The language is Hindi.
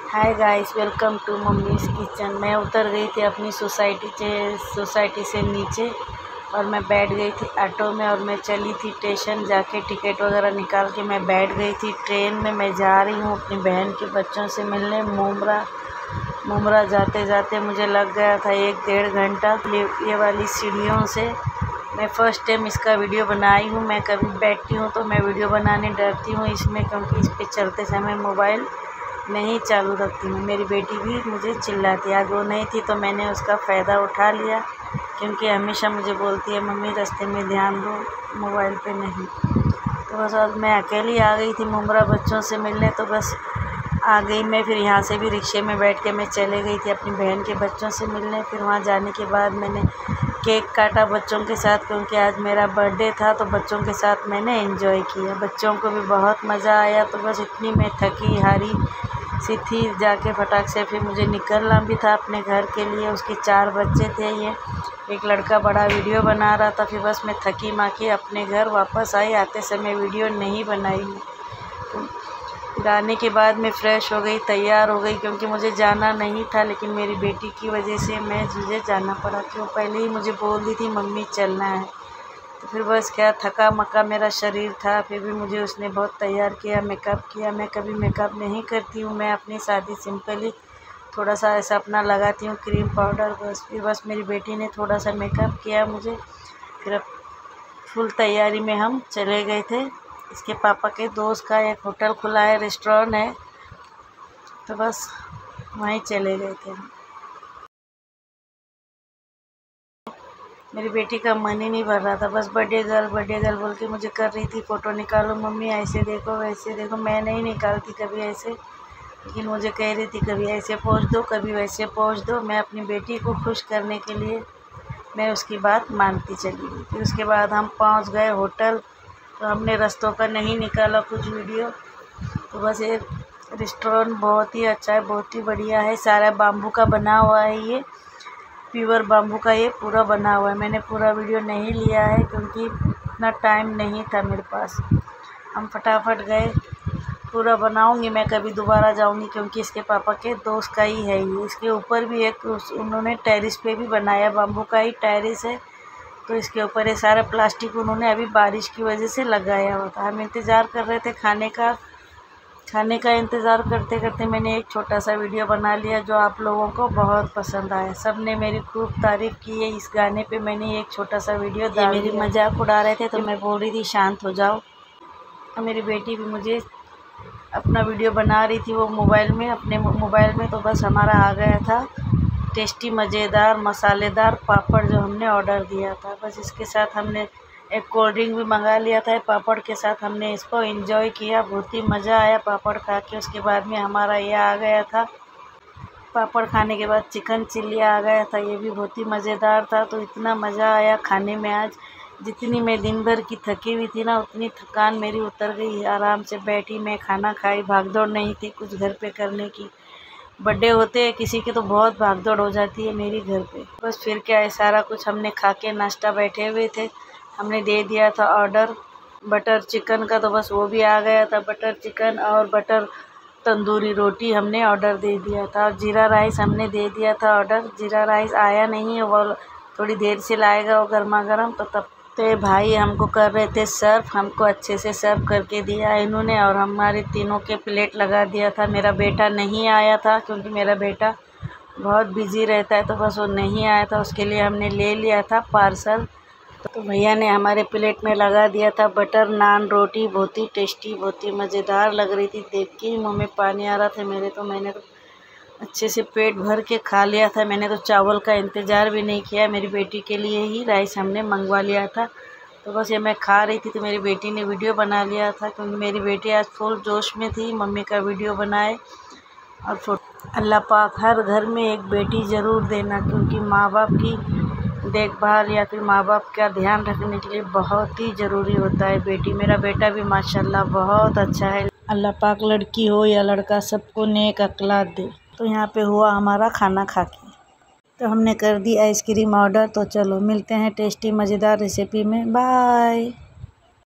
Hi guys, welcome to mummy's kitchen. मैं उतर गई थी अपनी सोसाइटी से नीचे और मैं बैठ गई थी ऑटो में और मैं चली थी स्टेशन। जाके टिकट वगैरह निकाल के मैं बैठ गई थी ट्रेन में। मैं जा रही हूँ अपनी बहन के बच्चों से मिलने मुमरा जाते जाते मुझे लग गया था 1-1.5 घंटा। ये वाली सीढ़ियों से मैं फ़र्स्ट टाइम इसका वीडियो बनाई हूँ। मैं कभी बैठती हूँ तो मैं वीडियो बनाने डरती हूँ इसमें, क्योंकि इस पर चलते समय मोबाइल नहीं चालू रखती हूँ। मेरी बेटी भी मुझे चिल्लाती है। आज वो नहीं थी तो मैंने उसका फ़ायदा उठा लिया, क्योंकि हमेशा मुझे बोलती है मम्मी रास्ते में ध्यान दो, मोबाइल पे नहीं। तो बस आज मैं अकेली आ गई थी मुमरा बच्चों से मिलने, तो बस आ गई मैं। फिर यहाँ से भी रिक्शे में बैठ के मैं चले गई थी अपनी बहन के बच्चों से मिलने। फिर वहाँ जाने के बाद मैंने केक काटा बच्चों के साथ, क्योंकि आज मेरा बर्थडे था। तो बच्चों के साथ मैंने एंजॉय किया, बच्चों को भी बहुत मज़ा आया। तो बस इतनी मैं थकी हारी सी थी। जाके फटाक से फिर मुझे निकलना भी था अपने घर के लिए। उसके 4 बच्चे थे, ये एक लड़का बड़ा वीडियो बना रहा था। फिर बस मैं थकी माकी अपने घर वापस आई। आते समय वीडियो नहीं बनाई। फिर आने के बाद मैं फ़्रेश हो गई, तैयार हो गई, क्योंकि मुझे जाना नहीं था, लेकिन मेरी बेटी की वजह से मुझे जाना पड़ा। क्यों पहले ही मुझे बोल दी थी मम्मी चलना है। तो फिर बस क्या थका मका मेरा शरीर था, फिर भी मुझे उसने बहुत तैयार किया, मेकअप किया। मैं कभी मेकअप नहीं करती हूँ, मैं अपनी सादी सिंपली थोड़ा सा ऐसा अपना लगाती हूँ क्रीम पाउडर बस। फिर बस मेरी बेटी ने थोड़ा सा मेकअप किया मुझे। फिर अब फुल तैयारी में हम चले गए थे। इसके पापा के दोस्त का एक होटल खुला है, रेस्टोरेंट है, तो बस वहीं चले गए थे। मेरी बेटी का मन ही नहीं भर रहा था, बस बर्थडे गर्ल बोल के मुझे कर रही थी फ़ोटो निकालो मम्मी, ऐसे देखो वैसे देखो। मैं नहीं निकालती कभी ऐसे, लेकिन मुझे कह रही थी कभी ऐसे पोज दो कभी वैसे पोज दो। मैं अपनी बेटी को खुश करने के लिए मैं उसकी बात मानती चली गई। फिर उसके बाद हम पहुंच गए होटल। तो हमने रास्तों का नहीं निकाला कुछ वीडियो। तो बस ये रेस्टोरेंट बहुत ही अच्छा है, बहुत ही बढ़िया है। सारा बाम्बू का बना हुआ है, ये प्योर बाम्बू का ये पूरा बना हुआ है। मैंने पूरा वीडियो नहीं लिया है, क्योंकि इतना टाइम नहीं था मेरे पास। हम फटाफट गए। पूरा बनाऊंगी मैं, कभी दोबारा जाऊंगी, क्योंकि इसके पापा के दोस्त का ही है ये। इसके ऊपर भी एक उन्होंने टेरिस पे भी बनाया, बाम्बू का ही टेरिस है। तो इसके ऊपर ये सारा प्लास्टिक उन्होंने अभी बारिश की वजह से लगाया हुआ था। हम इंतज़ार कर रहे थे खाने का इंतज़ार करते करते मैंने एक छोटा सा वीडियो बना लिया, जो आप लोगों को बहुत पसंद आया। सब ने मेरी खूब तारीफ़ की है इस गाने पे। मैंने एक छोटा सा वीडियो डाल दिया। मेरी मजाक उड़ा रहे थे तो मैं बोल रही थी शांत हो जाओ। और मेरी बेटी भी मुझे अपना वीडियो बना रही थी वो अपने मोबाइल में। तो बस हमारा आ गया था टेस्टी मज़ेदार मसालेदार पापड़ जो हमने ऑर्डर दिया था। बस इसके साथ हमने एक कोल्ड ड्रिंक भी मंगा लिया था। पापड़ के साथ हमने इसको एंजॉय किया, बहुत ही मज़ा आया पापड़ खा के। उसके बाद में हमारा ये आ गया था, पापड़ खाने के बाद चिकन चिल्ली आ गया था, ये भी बहुत ही मज़ेदार था। तो इतना मज़ा आया खाने में आज। जितनी मैं दिन भर की थकी हुई थी ना, उतनी थकान मेरी उतर गई। आराम से बैठी मैं खाना खाई, भागदौड़ नहीं थी कुछ घर पे करने की। बर्थडे होते हैं किसी के तो बहुत भागदौड़ हो जाती है मेरी घर पे। बस फिर क्या है, सारा कुछ हमने खा के नाश्ता बैठे हुए थे। हमने दे दिया था ऑर्डर बटर चिकन का, तो बस वो भी आ गया था। बटर चिकन और बटर तंदूरी रोटी हमने ऑर्डर दे दिया था। और जीरा राइस हमने दे दिया था ऑर्डर। जीरा राइस आया नहीं है, वो थोड़ी देर से लाएगा वो गर्मा गर्म। तो तब तो भाई हमको कर रहे थे सर्व, हमको अच्छे से सर्व करके दिया इन्होंने। और हमारे तीनों के प्लेट लगा दिया था। मेरा बेटा नहीं आया था, क्योंकि मेरा बेटा बहुत बिजी रहता है, तो बस वो नहीं आया था। उसके लिए हमने ले लिया था पार्सल। तो भैया ने हमारे प्लेट में लगा दिया था बटर नान रोटी, बहुत ही टेस्टी, बहुत ही मज़ेदार लग रही थी। देख के ही मुँह में पानी आ रहा था मेरे। तो मैंने तो अच्छे से पेट भर के खा लिया था। मैंने तो चावल का इंतज़ार भी नहीं किया, मेरी बेटी के लिए ही राइस हमने मंगवा लिया था। तो बस ये मैं खा रही थी तो मेरी बेटी ने वीडियो बना लिया था, क्योंकि मेरी बेटी आज फुल जोश में थी मम्मी का वीडियो बनाए। और अल्लाह पाक हर घर में एक बेटी ज़रूर देना, क्योंकि माँ बाप की देखभाल या फिर माँ बाप का ध्यान रखने के लिए बहुत ही ज़रूरी होता है बेटी। मेरा बेटा भी माशाल्लाह बहुत अच्छा है। अल्लाह पाक लड़की हो या लड़का सबको नेक अखलाक दे। तो यहाँ पे हुआ हमारा खाना खा के, तो हमने कर दी आइसक्रीम ऑर्डर। तो चलो मिलते हैं टेस्टी मज़ेदार रेसिपी में। बाय।